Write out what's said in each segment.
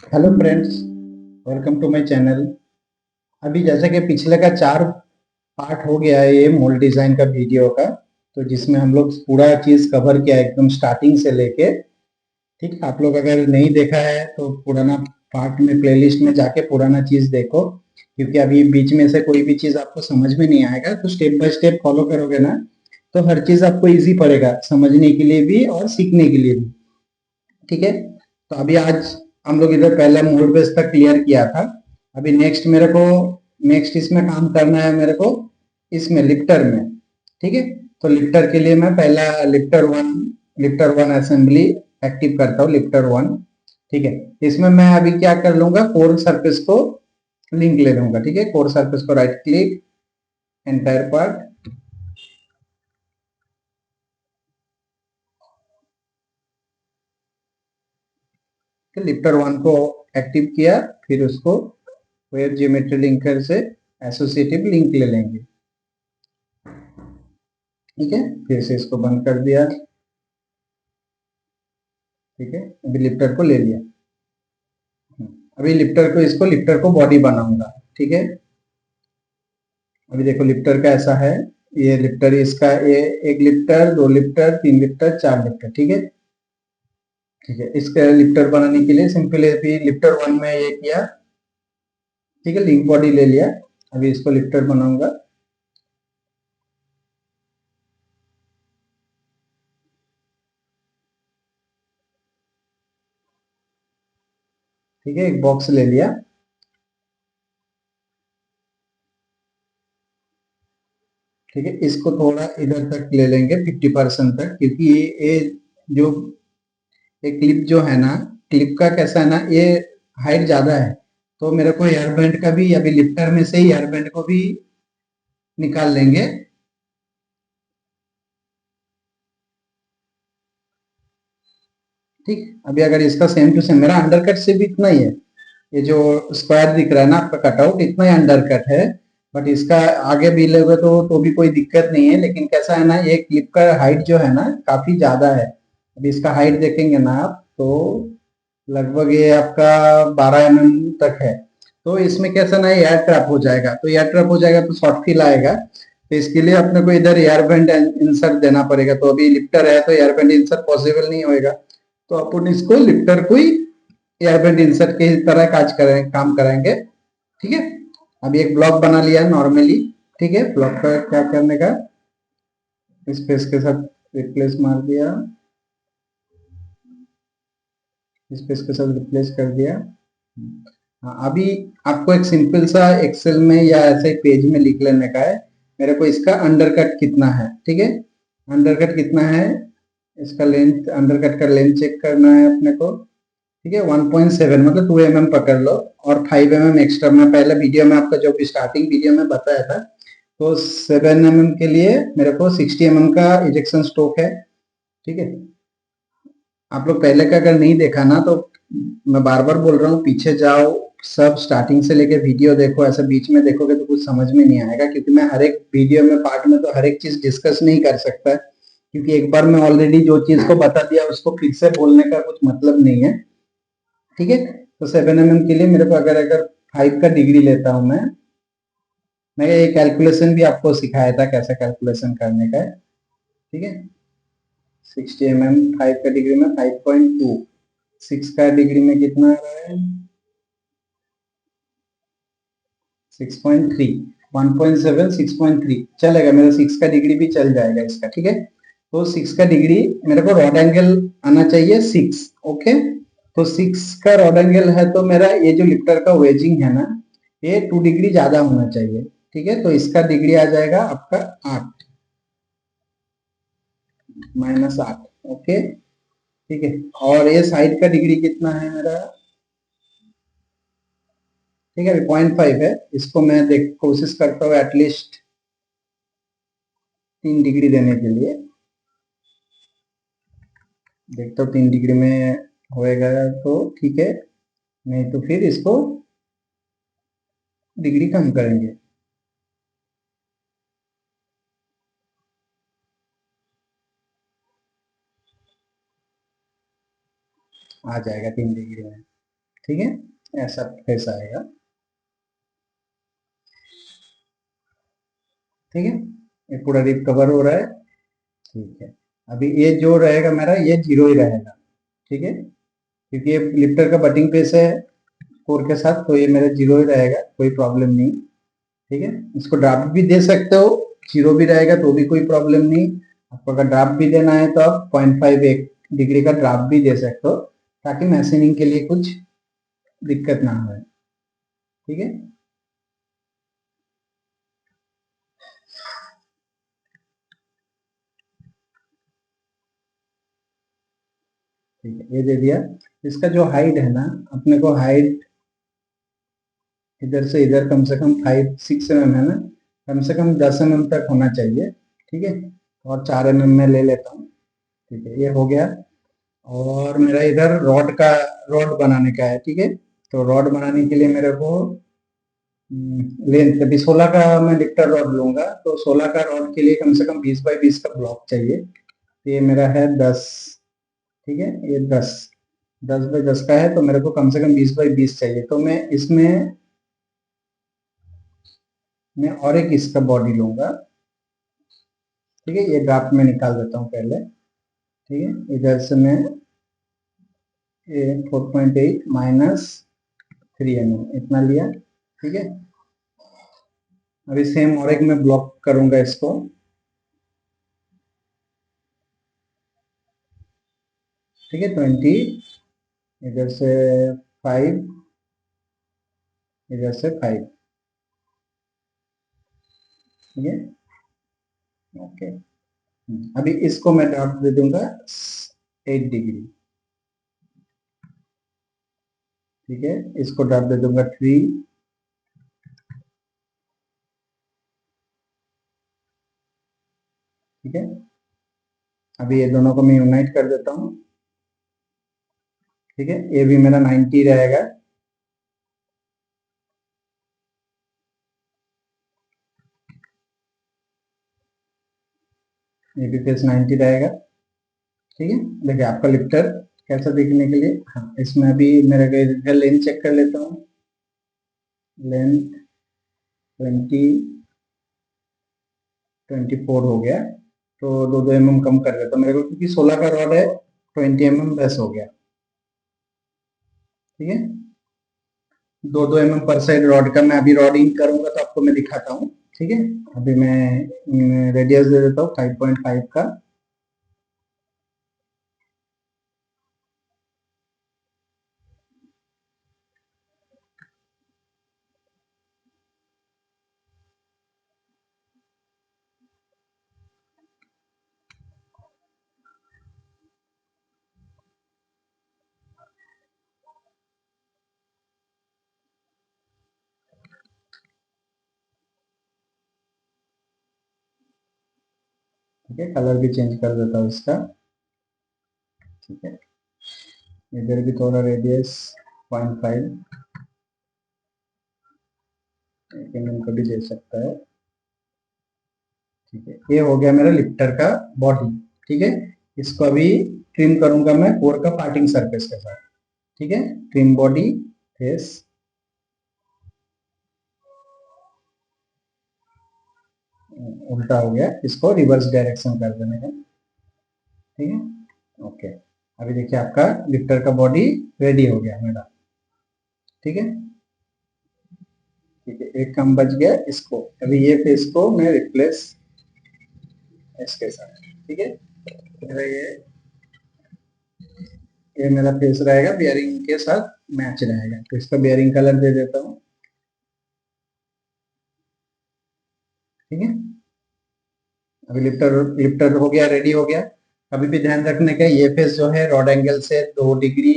Hello friends, welcome to my channel. अभी जैसे कि पिछले का 4 पार्ट हो गया है ये मोल्ड डिज़ाइन का वीडियो का, तो जिसमें हम लोग पूरा चीज़ कवर किया एकदम स्टार्टिंग से लेके। ठीक है, आप लोग अगर नहीं देखा है तो पुराना पार्ट में प्लेलिस्ट में जाके पुराना चीज़ देखो, क्योंकि अभी बीच में से कोई भी चीज़ आपको समझ में नहीं आएगा तो स्टेप बाय स्टेप फॉलो करोगे ना, तो हर चीज़ आपको इजी पड़ेगा समझने के लिए भी और सीखने के लिए भी। ठीक है, तो अभी आज हम लोग इधर पहला मोड बेस तक क्लियर किया था। अभी नेक्स्ट इसमें काम करना है मेरे को, इसमें लिफ्टर में। ठीक है, तो लिफ्टर के लिए मैं पहला लिफ्टर वन असेंबली एक्टिव करता हूँ, लिफ्टर 1। ठीक है, इसमें मैं अभी क्या कर लूंगा, कोर सरफेस को लिंक ले लूंगा। ठीक है, कोर सरफेस को right click, entire part, lifter 1 को एक्टिव किया, फिर उसको वेब ज्योमेट्री लिंकर से एसोसिएटिव लिंक ले लेंगे। ठीक है, फिर से इसको बंद कर दिया। ठीक है, अभी लिफ्टर को ले लिया। अभी लिफ्टर को बॉडी बनाऊंगा। ठीक है, अभी देखो लिफ्टर का ऐसा है, ये लिफ्टर इसका ये एक लिफ्टर, दो लिफ्टर, तीन लिफ्टर, चार लिफ्टर। ठीक है, ठीक है, इसका लिफ्टर बनाने के लिए सिंपल अभी लिफ्टर 1 में ये किया। ठीक है, लिंक बॉडी ले लिया। अभी इसको लिफ्टर बनाऊंगा। ठीक है, एक बॉक्स ले लिया। ठीक है, इसको थोड़ा इधर तक ले लेंगे 50% तक, क्योंकि ये जो ये क्लिप जो है ना, क्लिप का कैसा है ना, ये हाइट ज्यादा है, तो मेरे को एयर बैंड का भी अभी लिफ्टर में से ही एयर बैंड को भी निकाल लेंगे। ठीक, अभी अगर इसका सेम टू सेम मेरा अंडरकट से भी इतना ही है, ये जो स्क्वायर दिख रहा है ना आपका कटआउट, इतना ही अंडरकट है। बट इसका आगे भी लोगे तो भी कोई दिक्कत नहीं है, लेकिन कैसा है ना, ये क्लिप का हाइट जो है ना काफी ज्यादा है। अभी इसका हाइट देखेंगे ना आप, तो लगभग ये आपका 12 mm तक है। तो इसमें कैसा ना एयर ट्रैप हो जाएगा, तो एयर ट्रैप हो जाएगा तो शॉर्ट फील आएगा। तो इसके लिए अपने को इधर एयर वेंट इंसर्ट देना पड़ेगा, तो अभी लिफ्टर है तो एयर वेंट इंसर्ट पॉसिबल नहीं होएगा। तो अपन इसको लिफ्टर को ही एयर वेंट इंसर्ट के तरह काम कराएंगे। ठीक है, अभी एक ब्लॉक बना लिया नॉर्मली। ठीक है, ब्लॉक का क्या करने का, स्पेस के साथ रिप्लेस मार दिया, स्पेस के साथ रिप्लेस कर दिया। हाँ, अभी आपको एक सिंपल सा एक्सेल में या ऐसे पेज में लिख लेने का है, मेरे को इसका अंडरकट कितना है। ठीक है, अंडरकट कितना है, इसका लेंथ, अंडरकट का लेंथ चेक करना है अपने को। ठीक है, 1.7 मतलब 2 mm पकड़ लो, और 5 mm एक्स्ट्रा। मैं पहले वीडियो में आपका जो भी स्टार्टिंग वीडियो में बताया था, तो 7 mm के लिए मेरे को 60 mm का इजेक्शन स्ट्रोक है। ठीक है, आप लोग पहले का अगर नहीं देखा ना, तो मैं बार बार बोल रहा हूँ, पीछे जाओ, सब स्टार्टिंग से लेके वीडियो देखो। ऐसे बीच में देखोगे तो कुछ समझ में नहीं आएगा, क्योंकि मैं हर एक वीडियो में पार्ट में तो हर एक चीज डिस्कस नहीं कर सकता, क्योंकि एक बार मैं ऑलरेडी जो चीज को बता दिया उसको फिर से बोलने का कुछ मतलब नहीं है। ठीक है, तो 7 mm के लिए मेरे को अगर अगर 5 का डिग्री लेता हूँ मैं ये कैलकुलेशन भी आपको सिखाया था कैसे कैलकुलेशन करने का है। ठीक है, 60 mm 5 का डिग्री में 5.2, 6 का डिग्री में कितना आ रहा है, 6.3, 1.7, 6.3 चलेगा, मेरा 6 का डिग्री भी चल जाएगा इसका। ठीक है, तो 6 का डिग्री मेरे को रॉड एंगल आना चाहिए 6। ओके, तो 6 का रॉड एंगल है, तो मेरा ये जो लिफ्टर का वेजिंग है ना, ये 2 डिग्री ज्यादा होना चाहिए। ठीक है, तो इसका डिग्री आ जाएगा आपका 8, -8। ओके, ठीक है, और ये साइड का डिग्री कितना है मेरा, ठीक है, अभी 0.5 है। इसको मैं देख कोशिश करता हूँ एटलीस्ट 3 डिग्री देने के लिए। देखता हूँ 3 डिग्री में होएगा तो ठीक है, नहीं तो फिर इसको डिग्री कम करेंगे। आ जाएगा 3 डिग्री में। ठीक है, ऐसा फेस आएगा। ठीक है, ये पूरा रिप कवर हो रहा है। ठीक है, अभी ये जो रहेगा मेरा, ये जीरो ही रहेगा। ठीक है, क्योंकि ये लिफ्टर का बटिंग पेस है कोर के साथ, तो ये मेरा जीरो ही रहेगा, कोई प्रॉब्लम नहीं। ठीक है, इसको ड्राफ्ट भी दे सकते हो, जीरो भी रहेगा तो भी कोई प्रॉब्लम नहीं। आपको अगर ड्राफ्ट भी देना है तो आप 0.5 डिग्री का ड्राफ्ट भी दे सकते हो, ताकि मैशिंग के लिए कुछ दिक्कत ना हो। ठीक है, ठीक है, ये दे दिया। इसका जो हाइट है ना, अपने को हाइट इधर से इधर कम से कम 5-6 mm है ना, कम से कम 10 mm तक होना चाहिए। ठीक है, और 4 mm में ले लेता हूँ। ठीक है, ये हो गया। और मेरा इधर रॉड बनाने का है। ठीक है, तो रॉड बनाने के लिए मेरे को लेंथ अभी 16 का मैं लिफ्टर रॉड लूंगा, तो 16 का रॉड के लिए कम से कम 20x20 का ब्लॉक चाहिए। तो ये मेरा है 10। ठीक है, ये 10x10 का है, तो मेरे को कम से कम 20x20 चाहिए। तो मैं और एक इसका बॉडी लूंगा। ठीक है, ये ड्राफ्ट में निकाल देता हूँ पहले। ठीक है, इधर से मैं 4.8 -3 mm इतना लिया। ठीक है, अभी सेम और एक मैं ब्लॉक करूंगा इसको। ठीक है, 20, इधर से 5, इधर से 5। ठीक है, ओके। अभी इसको मैं ड्राफ्ट दे दूंगा 8 डिग्री। ठीक है, इसको ड्राफ्ट दे दूंगा 3। ठीक है, अभी ये दोनों को मैं यूनाइट कर देता हूँ। ठीक है, ये भी मेरा 90 रहेगा। ये भी फेस 90 रहेगा। ठीक है, देखिए आपका लिफ्टर कैसा दिखने के लिए। हाँ, इसमें अभी मेरा लेंथ चेक कर लेता हूँ। लेंथ 20-24 हो गया, तो 2-2 mm कम कर देता हूँ मेरे को, क्योंकि 16 का रॉड है, 20 mm बस हो गया। ठीक है, 2-2 mm पर साइड रॉड का मैं अभी रॉड इन करूंगा तो आपको मैं दिखाता हूँ। ठीक है, अभी मैं रेडियस दे देता हूँ 5.5 का। ठीक है, कलर भी चेंज कर देता हूँ इसका। ठीक है, इधर भी थोड़ा रेडियस 0.5 mm का भी दे सकता है। ठीक है, ये हो गया मेरा लिफ्टर का बॉडी। ठीक है, इसको अभी ट्रिम करूंगा मैं कोर का पार्टिंग सरफेस के साथ। ठीक है, ट्रिम बॉडी फेस। उल्टा हो गया, इसको रिवर्स डायरेक्शन कर देने का। ठीक है, ओके। अभी देखिए आपका लिफ्टर का बॉडी रेडी हो गया मेरा। ठीक है, ठीक है, एक काम बच गया इसको। अभी ये फेस को मैं रिप्लेस इसके साथ। ठीक है, ये मेरा फेस रहेगा, बियरिंग के साथ मैच रहेगा, तो इसका बियरिंग कलर दे देता हूँ। ठीक है, अभी लिफ्टर लिफ्टर हो गया, रेडी हो गया। अभी भी ध्यान रखने का, ये फेस जो है रॉड एंगल से 2 डिग्री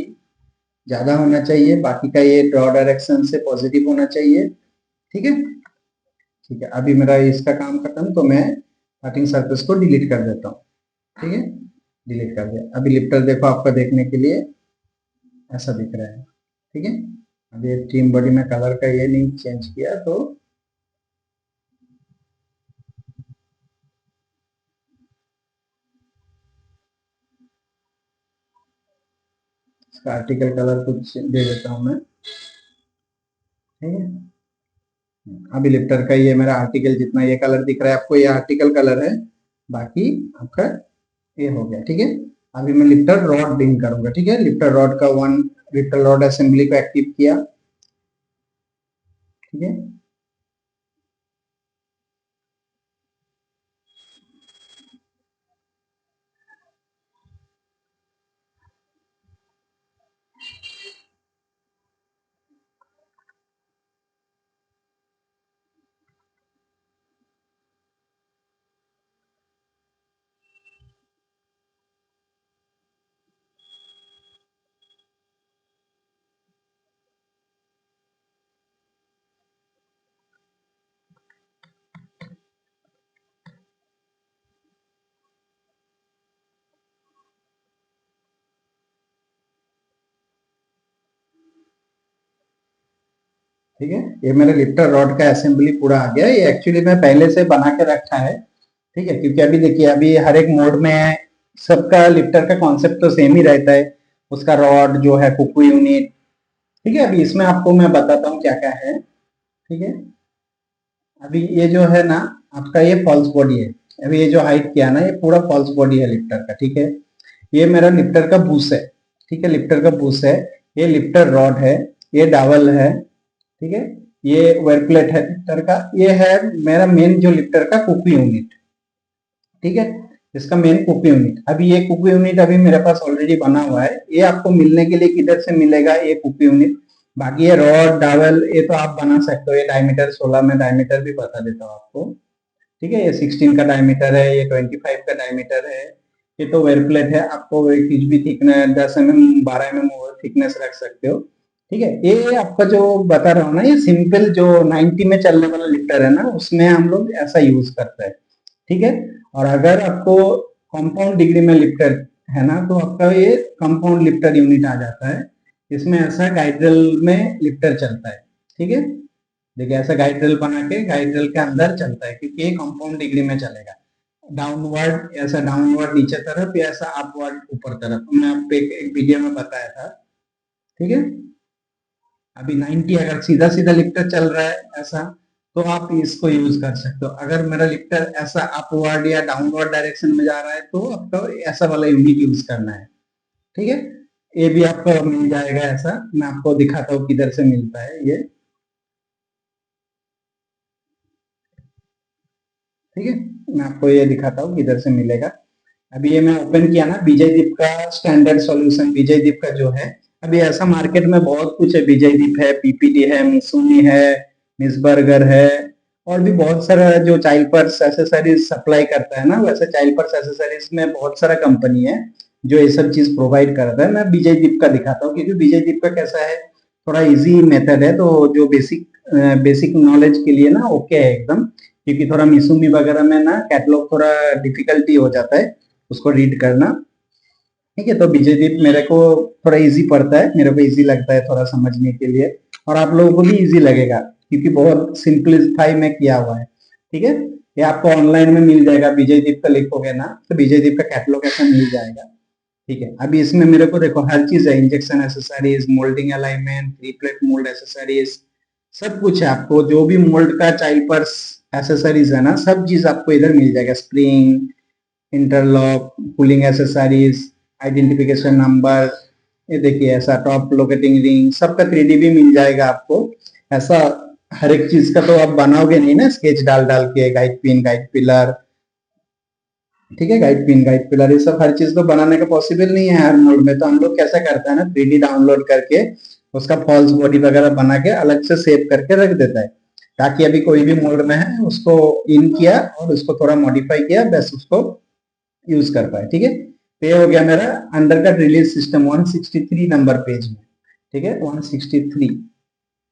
ज्यादा होना चाहिए, बाकी का ये रॉड डायरेक्शन से पॉजिटिव होना चाहिए। ठीक है, ठीक है, अभी मेरा इसका काम खत्म, तो मैं कटिंग सरफेस को डिलीट कर देता हूँ। ठीक है, डिलीट कर दिया। अभी लिफ्टर देखो, आपका देखने के लिए ऐसा दिख रहा है। ठीक है, अभी ट्रिम बॉडी में कलर का ये नहीं चेंज किया, तो इसका आर्टिकल कलर कुछ दे देता हूँ मैं, ठीक है। अभी लिफ्टर का ये मेरा आर्टिकल जितना ये कलर दिख रहा है आपको, ये आर्टिकल कलर है, बाकी आपका ये हो गया, ठीक है। अभी मैं लिफ्टर रॉड डिंग करूंगा, ठीक है। लिफ्टर रॉड का वन लिफ्टर रॉड असेंबली को एक्टिव किया, ठीक है। ठीक है, ये मेरे लिफ्टर रॉड का असेंबली पूरा आ गया। ये एक्चुअली मैं पहले से बना के रखा है, ठीक है, क्योंकि अभी देखिए अभी हर एक मोड में सबका लिफ्टर का कॉन्सेप्ट तो सेम ही रहता है, उसका रॉड जो है, कुकू यूनिट, ठीक है। अभी इसमें आपको मैं बताता हूँ क्या क्या है, ठीक है। अभी ये जो है ना आपका, ये फॉल्स बॉडी है। अभी ये जो हाइट किया ना, ये पूरा फॉल्स बॉडी है लिफ्टर का, ठीक है। ये मेरा लिफ्टर का बूस है, ठीक है, लिफ्टर का बूस है। ये लिफ्टर रॉड है, ये डावल है, ठीक है। ये वेयर प्लेट है लिफ्टर का। ये है मेरा मेन जो लिफ्टर का कुकू यूनिट, ठीक है, इसका मेन कुकू यूनिट। अभी ये कुकू यूनिट अभी मेरे पास ऑलरेडी बना हुआ है। ये आपको मिलने के लिए किधर से मिलेगा ये कुकू यूनिट? बाकी ये रॉड डावल ये तो आप बना सकते हो। ये डायमीटर 16 में डायमीटर भी बता देता हूँ आपको, ठीक है। ये 16 का डायमीटर है, ये 25 का डायमीटर है। ये तो वेयर प्लेट है, आपको कुछ भी थिकनेस 10 mm 12 mm थिकनेस रख सकते हो, ठीक है। ये आपका जो बता रहा हूँ ना, ये सिंपल जो 90 में चलने वाला लिफ्टर है ना, उसमें हम लोग ऐसा यूज करते हैं, ठीक है। और अगर आपको कंपाउंड डिग्री में लिफ्टर है ना, तो आपका ये कंपाउंड लिफ्टर यूनिट आ जाता है। इसमें ऐसा गाइड्रल में लिफ्टर चलता है, ठीक है। देखिए ऐसा गाइड्रल बना के गाइड्रल के अंदर चलता है, क्योंकि ये कंपाउंड डिग्री में चलेगा। डाउनवर्ड ऐसा, डाउनवर्ड नीचे तरफ, या ऐसा अपवर्ड ऊपर तरफ, मैं आपको एक वीडियो में बताया था, ठीक है। अभी 90 अगर सीधा सीधा लिफ्टर चल रहा है ऐसा, तो आप इसको यूज कर सकते हो। अगर मेरा लिफ्टर ऐसा अपवर्ड या डाउनवर्ड डायरेक्शन में जा रहा है, तो आपको ऐसा वाला यूनिट यूज करना है, ठीक है। ये भी आपको मिल जाएगा ऐसा, मैं आपको दिखाता हूँ किधर से मिलता है ये, ठीक है। मैं आपको ये दिखाता हूँ किधर से मिलेगा। अभी ये मैं ओपन किया ना, विजय दीप का स्टैंडर्ड सॉल्यूशन, विजय दीप का जो है। अभी ऐसा मार्केट में बहुत कुछ है, विजय दीप है, पीपीटी है, मिसुमी है, मिसबर्गर है, और भी बहुत सारा जो चाइल्ड पर्स एसेसरीज सप्लाई करता है ना, वैसे चाइल्ड पर्स एसेसरीज में बहुत सारा कंपनी है जो ये सब चीज प्रोवाइड करता है। मैं विजय दीप का दिखाता हूँ, क्योंकि विजय दीप का कैसा है, थोड़ा इजी मेथड है, तो जो बेसिक बेसिक नॉलेज के लिए ना ओके है एकदम। क्योंकि थोड़ा मिसुमी वगैरह में ना कैटलॉग थोड़ा डिफिकल्टी हो जाता है उसको रीड करना, ठीक है। तो विजयदीप मेरे को थोड़ा इजी पड़ता है, मेरे को इजी लगता है थोड़ा समझने के लिए, और आप लोगों को भी इजी लगेगा, क्योंकि बहुत सिंपलीफाई में किया हुआ है, ठीक है। ये आपको ऑनलाइन में मिल जाएगा, विजयदीप का लिखोगे ना तो विजयदीप का कैटलॉग ऐसा मिल जाएगा, ठीक है। अभी इसमें मेरे को देखो हर चीज है, injection accessories, moulding alignment, 3 plate mould accessories, सब कुछ है। आपको जो भी मोल्ड का चाइल्ड पर्स एसेसरीज है ना, सब चीज आपको इधर मिल जाएगा। Spring, interlock, cooling accessories, identification number, ये देखिए ऐसा टॉप लोकेटिंग रिंग, सबका 3D भी मिल जाएगा आपको। ऐसा हर एक चीज का तो आप बनाओगे नहीं ना स्केच डाल डाल के, गाइड पिन, गाइड पिलर, ठीक है, गाइड पिन, गाइड पिलर, ये सब हर चीज तो बनाने का पॉसिबल नहीं है हर मोड में। तो हम लोग कैसा करता है ना, 3D डाउनलोड करके उसका फॉल्स बॉडी वगैरह बना के अलग से सेव करके रख देता है, ताकि अभी कोई भी मोड में है उसको इन किया और उसको थोड़ा मॉडिफाई किया, बस उसको यूज कर पाए, ठीक है। तो ये हो गया मेरा under cut release system 163 number page में, ठीक है, 163,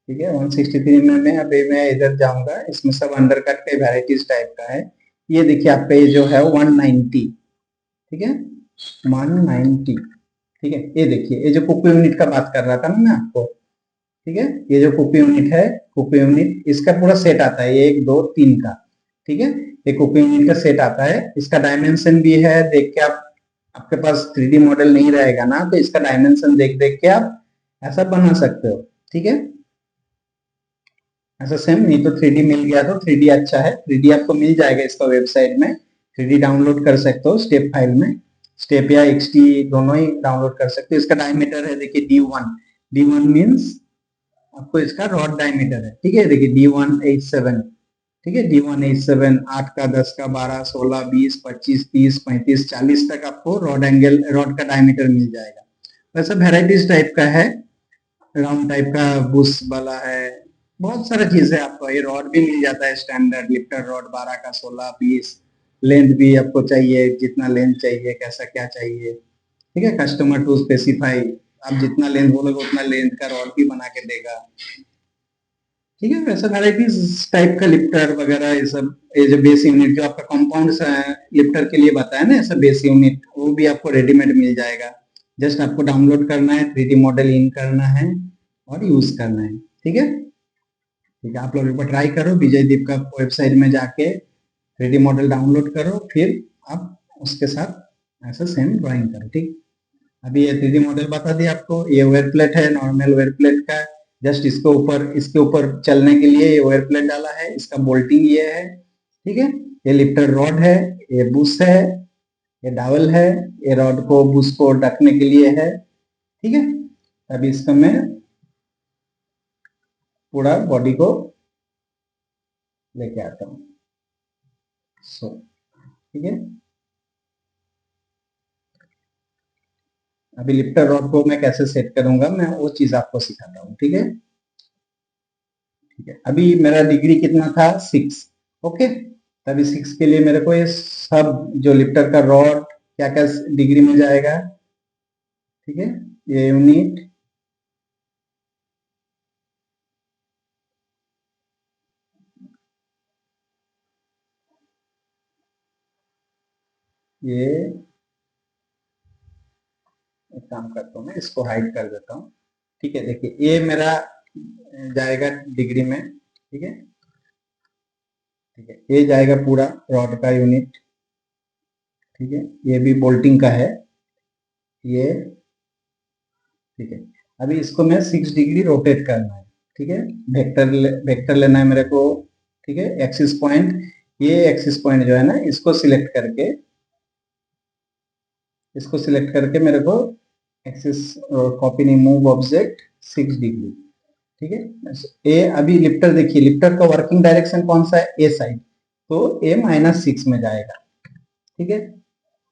ठीक है। 163 में मैं अभी मैं इधर जाऊंगा, इसमें सब अंडर कट के वेराइटीज टाइप का है। ये देखिए आपका ये जो है 190, ठीक है, 190, ठीक है। ये देखिए ये जो कुकू यूनिट का बात कर रहा था ना मैं आपको, ठीक है, ये जो कुकू यूनिट है, कुकू यूनिट इसका पूरा सेट आता है, 1 2 3 का, ठीक है। ये कुकू यूनिट का सेट आता है, इसका डायमेंशन भी है, देख के आप आपके पास 3D मॉडल नहीं रहेगा ना, तो इसका डायमेंशन देख देख के आप ऐसा बना सकते हो। ठीक है, ऐसा सेम। नहीं तो 3D मिल गया तो 3D अच्छा है, 3D आपको मिल जाएगा इसका वेबसाइट में, 3D डाउनलोड कर सकते हो स्टेप फाइल में, स्टेप या XT दोनों ही डाउनलोड कर सकते हो। इसका डायमीटर है देखिए D1, D1 मीन्स आपको इसका रॉड डायमीटर है। ठीक है, देखिए D187, ठीक है, D187 8 का 10 का 12 16 20 25 30 35 40 तक आपको रॉड का डायमीटर मिल जाएगा। वैसे वेराइटीज टाइप का है, राउंड टाइप का बुश वाला है, बहुत सारा चीज है। आपको ये रॉड भी मिल जाता है स्टैंडर्ड लिफ्टर रॉड 12 का 16 20, लेंथ भी आपको चाहिए जितना लेंथ चाहिए, कैसा क्या चाहिए। ठीक है, कस्टमर टू स्पेसिफाई, आप जितना लेंथ बोलोगे उतना लेंथ का रॉड भी बना के देगा। ठीक है, वैसा वेराइटीज टाइप का लिफ्टर वगैरह ये सब, ये जो बेस यूनिट जो आपका कंपाउंड लिफ्टर के लिए बताया ना, ऐसा बेस यूनिट वो भी आपको रेडीमेड मिल जाएगा। जस्ट आपको डाउनलोड करना है, 3D मॉडल इन करना है और यूज करना है। ठीक है, ठीक है, आप लोग एक बार ट्राई करो, विजय दीप का वेबसाइट में जाके 3D मॉडल डाउनलोड करो, फिर आप उसके साथ ऐसा सेम ड्राइंग करो। ठीक, अभी ये 3D मॉडल बता दिया आपको। ये वेयर प्लेट है, नॉर्मल वेयर प्लेट का, जस्ट इसके ऊपर चलने के लिए ये वेयर प्लेट डाला है, इसका बोल्टिंग ये है। ठीक है, ये लिफ्टर रॉड है, ये बुश है, ये डावल है, ये रॉड को बुश को ढकने के लिए है। ठीक है, अभी इसका मैं पूरा बॉडी को लेके आता हूँ। सो ठीक है, अभी लिफ्टर रॉड को मैं कैसे सेट करूंगा, मैं वो चीज आपको सिखाता हूँ। ठीक है, ठीक है, अभी मेरा डिग्री कितना था 6। ओके, तभी 6 के लिए मेरे को ये सब जो लिफ्टर का रॉड क्या क्या डिग्री में जाएगा। ठीक है, ये यूनिट, ये एक काम करता हूँ मैं इसको हाइड कर देता हूँ। ठीक है, देखिए ये मेरा जाएगा डिग्री में। ठीक है, ठीक है, ये जाएगा पूरा रॉड का यूनिट। ठीक है, ये भी बोल्टिंग का है ये। ठीक है, अभी इसको मैं 6 डिग्री रोटेट करना है। ठीक है, वेक्टर लेना है मेरे को। ठीक है, एक्सिस पॉइंट, ये एक्सिस पॉइंट जो है ना, इसको सिलेक्ट करके मेरे को एक्सिस कॉपी नहीं, मूव ऑब्जेक्ट 6 डिग्री। ठीक है, ए अभी लिफ्टर देखिए, लिफ्टर का वर्किंग डायरेक्शन कौन सा है, ए साइड, तो ए -6 में जाएगा। ठीक है,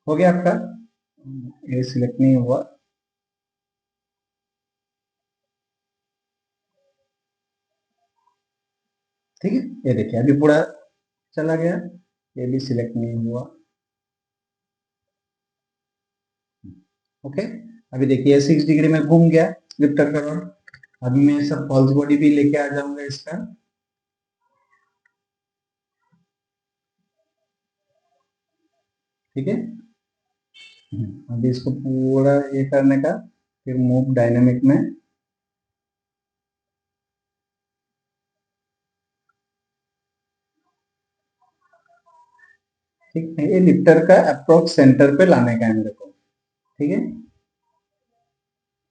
हो गया आपका, ये सिलेक्ट नहीं हुआ। ठीक है, ये देखिए अभी पूरा चला गया, ये भी सिलेक्ट नहीं हुआ। ओके, अभी देखिए 6 डिग्री में घूम गया लिफ्टर का रॉड। अभी मैं सब फॉल्स बॉडी भी लेके आ जाऊंगा इसका। ठीक है, अभी इसको पूरा ये करने का, फिर मूव डायनामिक में। ठीक है, ये लिफ्टर का अप्रोक्स सेंटर पे लाने का है मेरे को। ठीक है,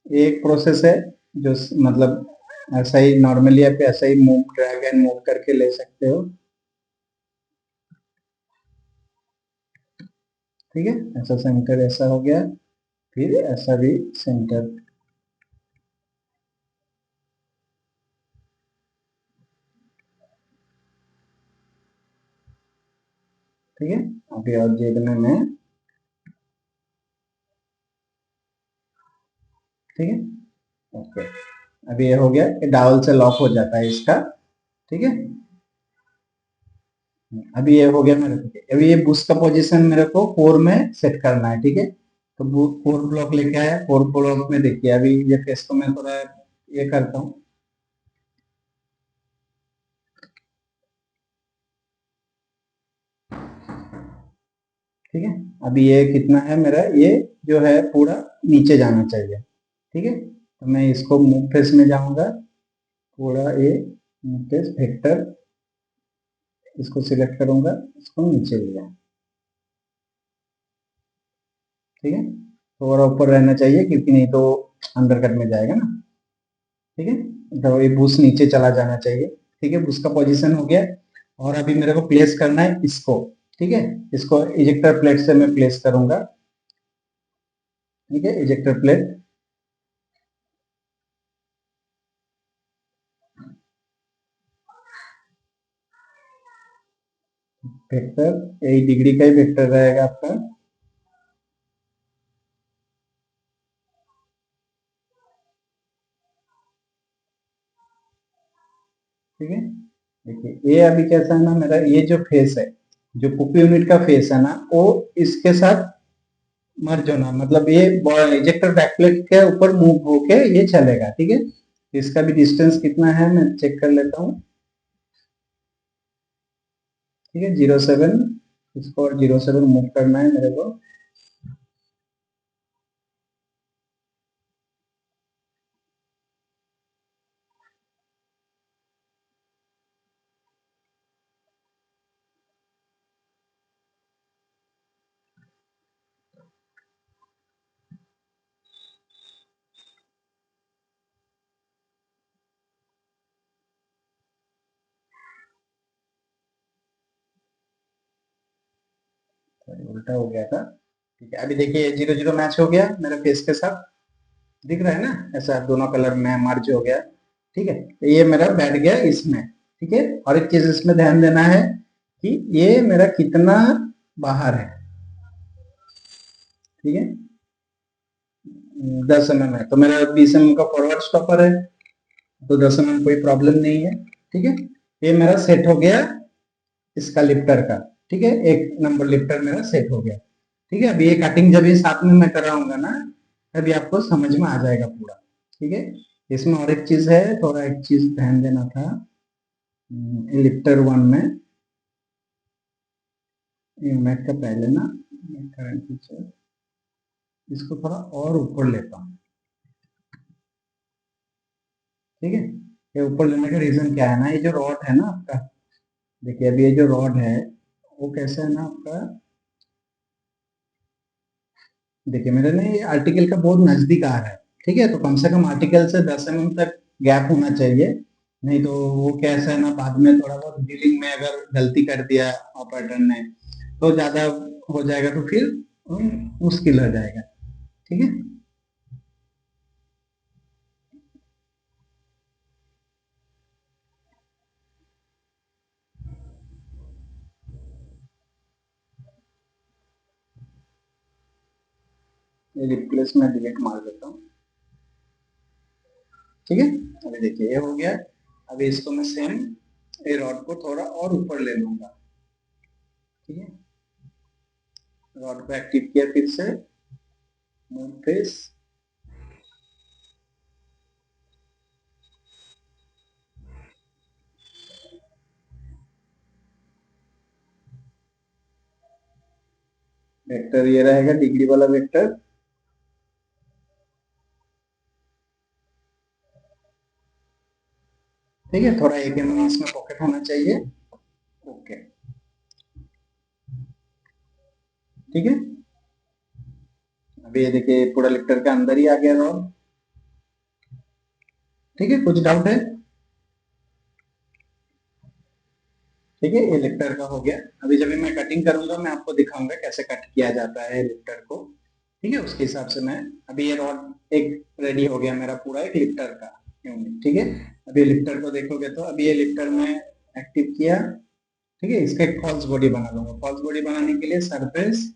ये एक प्रोसेस है जो मतलब ऐसा ही नॉर्मली आप ऐसा ही मूव ड्रैग एंड मूव करके ले सकते हो। ठीक है, ऐसा सेंटर ऐसा हो गया, फिर ऐसा भी सेंटर। ठीक है, अभी ऑब्जेक्ट में मैं, ठीक है, ओके, अभी ये हो गया कि डावल से लॉक हो जाता है इसका। ठीक है, अभी ये हो गया मेरे को। अभी ये बुश का पोजीशन मेरे को 4 में सेट करना है। ठीक है, तो 4 ब्लॉक लेके आया, 4 ब्लॉक में देखिए अभी ये टेस्ट को मैं थोड़ा ये करता हूँ। ठीक है, अभी ये कितना है मेरा, ये जो है पूरा नीचे जाना चाहिए। ठीक है, तो मैं इसको मूव फेस में जाऊंगा, पूरा ये मूव फेस वेक्टर, इसको सिलेक्ट करूंगा, इसको नीचे ले जाऊंगा। ठीक है, थोड़ा ऊपर रहना चाहिए क्योंकि नहीं तो अंडर कट में जाएगा ना। ठीक है, तो ये बूस्ट नीचे चला जाना चाहिए। ठीक है, बूस्ट का पोजीशन हो गया और अभी मेरे को प्लेस करना है इसको। ठीक है, इसको इजेक्टर प्लेट से मैं प्लेस करूंगा। ठीक है, इजेक्टर प्लेट, वेक्टर 8 डिग्री का ही वेक्टर रहेगा आपका। ठीक है, देखिए ये अभी कैसा है ना, मेरा ये जो फेस है, जो पुपी यूनिट का फेस है ना, वो इसके साथ मर्ज होना, मतलब ये इजेक्टर बैकप्लेट के ऊपर मूव होके ये चलेगा। ठीक है, इसका भी डिस्टेंस कितना है मैं चेक कर लेता हूँ। ठीक है, 07, इसको और 07 मूव करना है मेरे को। उल्टा हो गया था। ठीक है, अभी देखिए 00 मैच हो गया मेरे फेस के साथ, दिख रहा है ना, ऐसा दोनों कलर में मर्ज हो गया। ठीक है, तो ये मेरा बैठ गया इसमें। ठीक है, और एक चीज इसमें ध्यान देना है कि ये मेरा कितना बाहर है। ठीक है, 10 mm है तो मेरा 20 mm का फॉरवर्ड स्टॉपर है, तो 10 mm कोई प्रॉब्लम नहीं है। ठीक है, ये मेरा सेट हो गया इसका लिफ्टर का। ठीक है, 1 नंबर लिफ्टर मेरा सेट हो गया। ठीक है, अभी ये कटिंग जब ये साथ में मैं कराऊंगा ना, तभी आपको समझ में आ जाएगा पूरा। ठीक है, इसमें और एक चीज है, थोड़ा एक चीज ध्यान देना था। लिफ्टर 1 में यूनिट का पहले ना, करंट फीचर इसको थोड़ा और ऊपर लेता हूँ। ठीक है, ये ऊपर लेने का रीजन क्या है ना, ये जो रॉड है ना आपका, देखिए अभी ये जो रॉड है वो कैसा है ना आपका, देखिए मेरे ना ये आर्टिकल का बहुत नजदीक आ रहा है। ठीक है, तो कम से कम आर्टिकल से 10 mm तक गैप होना चाहिए, नहीं तो वो कैसा है ना, बाद में थोड़ा बहुत डीलिंग में अगर गलती कर दिया ऑपरेटर ने तो ज्यादा हो जाएगा, तो फिर मुश्किल हो जाएगा। ठीक है, ये रिप्लेस में डिलीट मार देता हूँ। ठीक है, अभी देखिए ये हो गया। अभी इसको मैं सेम ये रॉड को थोड़ा और ऊपर ले लूंगा। ठीक है, रॉड को एक्टिव किया फिर से, मूव फेस, वेक्टर ये रहेगा डिग्री वाला वेक्टर। ठीक है, थोड़ा 1 mm इसमें पॉकेट होना चाहिए। ओके, ठीक है, अभी ये देखिए पूरा लिफ्टर के अंदर ही आ गया रॉड। ठीक है, कुछ डाउट है? ठीक है, ये लिफ्टर का हो गया। अभी जब मैं कटिंग करूंगा मैं आपको दिखाऊंगा कैसे कट किया जाता है लिफ्टर को। ठीक है, उसके हिसाब से मैं, अभी ये रॉड एक रेडी हो गया मेरा पूरा एक लिफ्टर का यूनिट। ठीक है, अभी लिफ्टर को देखोगे तो अभी ये लिफ्टर में एक्टिव किया। ठीक है, इसका एक फॉल्स बॉडी बना लूंगा। फॉल्स बॉडी बनाने के लिए सरफेस,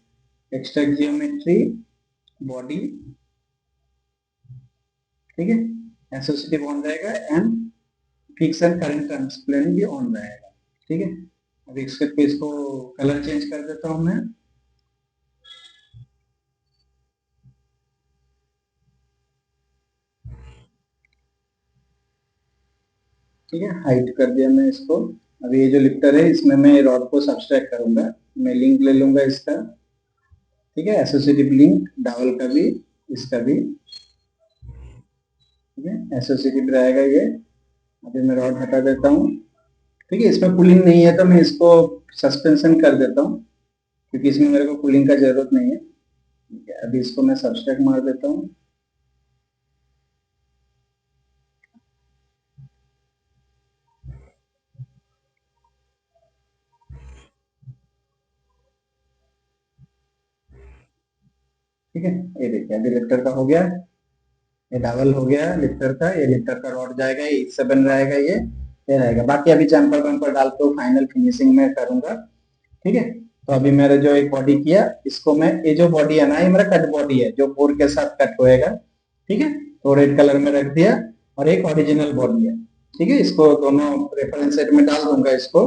एक्सट्रैक्ट जियोमेट्री, बॉडी। ठीक है, एसोसिएटिव ऑन रहेगा एंड फिक्स एंड करंट ट्रांसप्लेन भी ऑन रहेगा। ठीक है, अभी इसके पेज को कलर चेंज कर देता हूँ मैं। ठीक है, हाइड कर दिया मैं इसको। अभी ये जो लिफ्टर है इसमें मैं रॉड को सब्सट्रैक्ट करूंगा, मैं लिंक ले लूंगा इसका। ठीक है, एसोसिएटिव लिंक डावल का भी, इसका भी। ठीक है, एसोसिएटिव रहेगा ये। अभी मैं रॉड हटा देता हूँ। ठीक है, इसमें पुलिंग नहीं है तो मैं इसको सस्पेंशन कर देता हूँ, क्योंकि इसमें मेरे को कूलिंग का जरूरत नहीं है। ठीक है, अभी इसको मैं सब्सट्रैक्ट मार देता हूँ। ठीक है, ये देखिए अभी लिफ्टर का हो गया, ये डबल हो गया लिफ्टर का, ये लिफ्टर का रॉड जाएगा, ये इससे बन रहेगा, ये रहेगा। बाकी अभी चैम्पर वैम्पर डाल के फाइनल फिनिशिंग में करूंगा। ठीक है, तो अभी मैंने जो एक बॉडी किया, इसको मैं, ये जो बॉडी है ना, ये मेरा कट बॉडी है जो बोर के साथ कट होएगा। ठीक है, तो रेड कलर में रख दिया, और एक ओरिजिनल बॉडी है। ठीक है, इसको दोनों रेफरेंस सेट में डाल दूंगा, इसको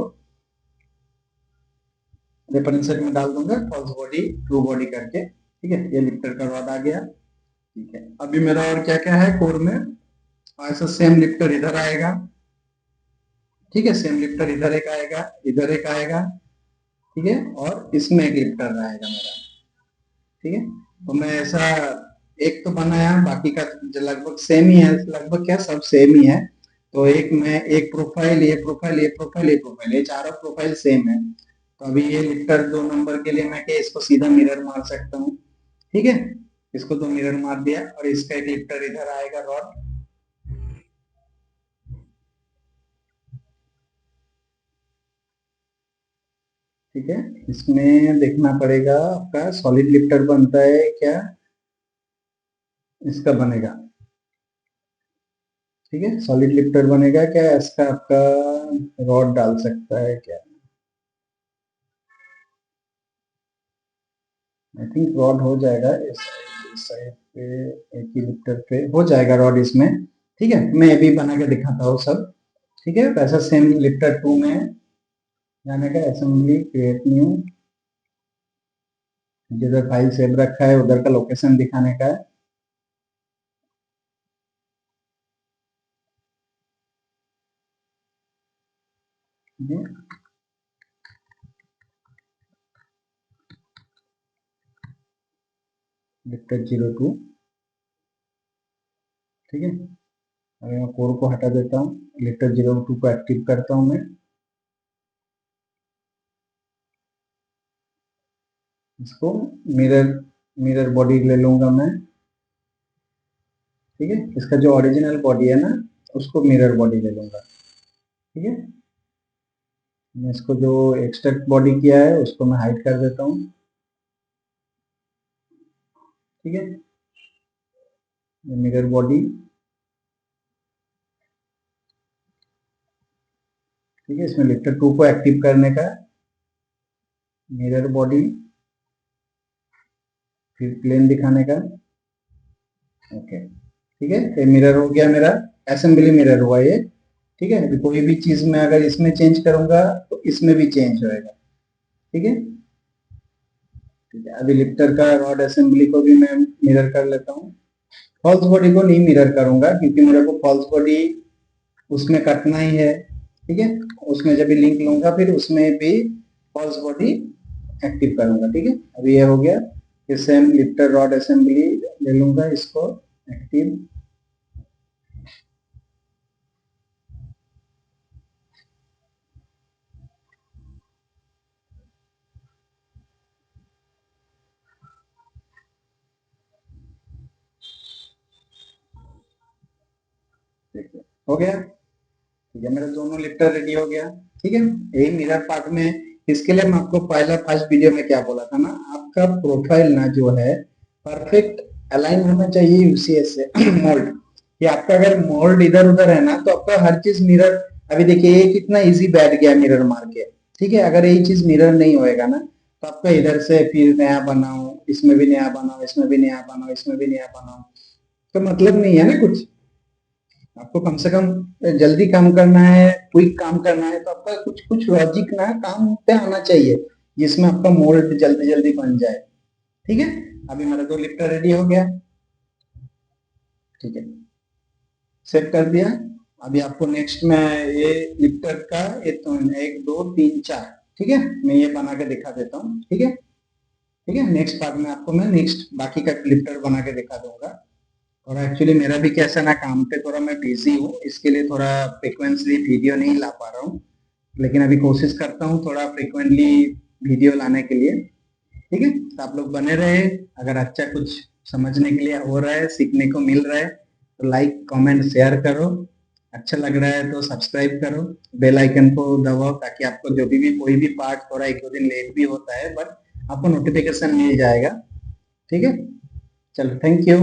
रेफरेंस सेट में डाल दूंगा, फॉल्स बॉडी ट्रू बॉडी करके। ठीक है, ये लिफ्टर का रॉड आ गया। ठीक है, अभी मेरा और क्या क्या है कोर में, ऐसा सेम लिफ्टर इधर आएगा। ठीक है, सेम लिफ्टर इधर एक आएगा, इधर एक आएगा। ठीक है, और इसमें एक लिफ्टर आएगा मेरा। ठीक है, तो मैं ऐसा एक तो बनाया, बाकी का जो लगभग सेम ही है, लगभग क्या सब सेम ही है। तो एक में एक प्रोफाइल, ये प्रोफाइल, ये प्रोफाइल, ये प्रोफाइल, ये चारों प्रोफाइल सेम है। तो अभी ये लिफ्टर 2 नंबर के लिए मैं क्या इसको सीधा मिरर मार सकता हूँ। ठीक है, इसको तो मिरर मार दिया, और इसका एक लिफ्टर इधर आएगा रॉड। ठीक है, इसमें देखना पड़ेगा आपका सॉलिड लिफ्टर बनता है क्या, इसका बनेगा। ठीक है, सॉलिड लिफ्टर बनेगा क्या, इसका आपका रॉड डाल सकता है क्या। आई थिंक रॉड हो जाएगा, इस साइड पे एक ही लिफ्टर पे हो जाएगा रॉड इसमें। ठीक है, मैं अभी बना के दिखाता हूँ सब। ठीक है, वैसा सेम लिफ्टर 2 में जाने का, असेंबली क्रिएट न्यू, जिधर फाइल सेव रखा है उधर का लोकेशन दिखाने का है। लिफ्टर 02। ठीक है, अभी मैं कोर को हटा देता हूँ, लिफ्टर 02 को एक्टिव करता हूँ मैं। इसको मिरर मिरर बॉडी ले लूंगा मैं। ठीक है, इसका जो ओरिजिनल बॉडी है ना, उसको मिरर बॉडी ले लूंगा। ठीक है, मैं इसको जो एक्सट्रैक्ट बॉडी किया है उसको मैं हाइड कर देता हूँ। ठीक है, मिरर बॉडी। ठीक है, इसमें लिफ्टर 2 को एक्टिव करने का, मिरर बॉडी, फिर प्लेन दिखाने का। ओके, ठीक है, ये मिरर हो गया मेरा, असेंबली मिरर हुआ ये। ठीक है, अभी कोई भी चीज में अगर इसमें चेंज करूंगा तो इसमें भी चेंज होएगा। ठीक है, ठीक है, अभी लिफ्टर का रॉड असेंबली को भी मैं मिरर कर लेता हूँ। फॉल्स बॉडी को नहीं मिरर करूंगा, क्योंकि मेरे को फॉल्स बॉडी उसमें कटना ही है। ठीक है, उसमें जब भी लिंक लूंगा फिर उसमें भी फॉल्स बॉडी एक्टिव करूंगा। ठीक है, अभी ये हो गया, फिर सेम लिफ्टर रॉड असेंबली ले लूंगा, इसको एक्टिव। हो गया। ठीक है, मेरा दोनों लिफ्टर रेडी हो गया। ठीक है, यही मिरर पार्ट में, इसके लिए मैं आपको पहला फर्स्ट वीडियो में क्या बोला था ना, आपका प्रोफाइल ना जो है परफेक्ट अलाइन होना चाहिए यूसीएस से मोल्ड। कि आपका अगर मोल्ड इधर उधर है ना, तो आपका हर चीज मिरर, अभी देखिए ये कितना इजी बैठ गया मिरर मार के। ठीक है, अगर यही चीज मिरर नहीं होएगा ना, तो आपका इधर से फिर नया बनाओ, इसमें भी नया बनाओ, इसमें भी नया बनाओ, इसमें भी नया बनाओ, तो मतलब नहीं है ना कुछ। आपको कम से कम जल्दी काम करना है, क्विक काम करना है, तो आपका कुछ कुछ लॉजिक ना काम पे आना चाहिए, जिसमें आपका मोल्ड जल्दी जल्दी बन जाए। ठीक है, अभी मेरा 2 लिफ्टर रेडी हो गया। ठीक है, सेट कर दिया। अभी आपको नेक्स्ट में ये लिफ्टर का ये तो 1 2 3 4, ठीक है, मैं ये बना के दिखा देता हूँ। ठीक है, ठीक है, नेक्स्ट पार्ट में आपको मैं नेक्स्ट बाकी का लिफ्टर बना के दिखा दूंगा। और एक्चुअली मेरा भी कैसा ना, काम पे थोड़ा मैं बिजी हूँ, इसके लिए थोड़ा फ्रिक्वेंटली वीडियो नहीं ला पा रहा हूँ, लेकिन अभी कोशिश करता हूँ थोड़ा फ्रिक्वेंटली वीडियो लाने के लिए। ठीक है, तो आप लोग बने रहे। अगर अच्छा कुछ समझने के लिए हो रहा है, सीखने को मिल रहा है, तो लाइक कमेंट शेयर करो। अच्छा लग रहा है तो सब्सक्राइब करो, बेल आइकन को दबाओ, ताकि आपको जो भी कोई भी पार्ट थोड़ा एक दो दिन लेट भी होता है, बट आपको नोटिफिकेशन मिल जाएगा। ठीक है, चलो, थैंक यू।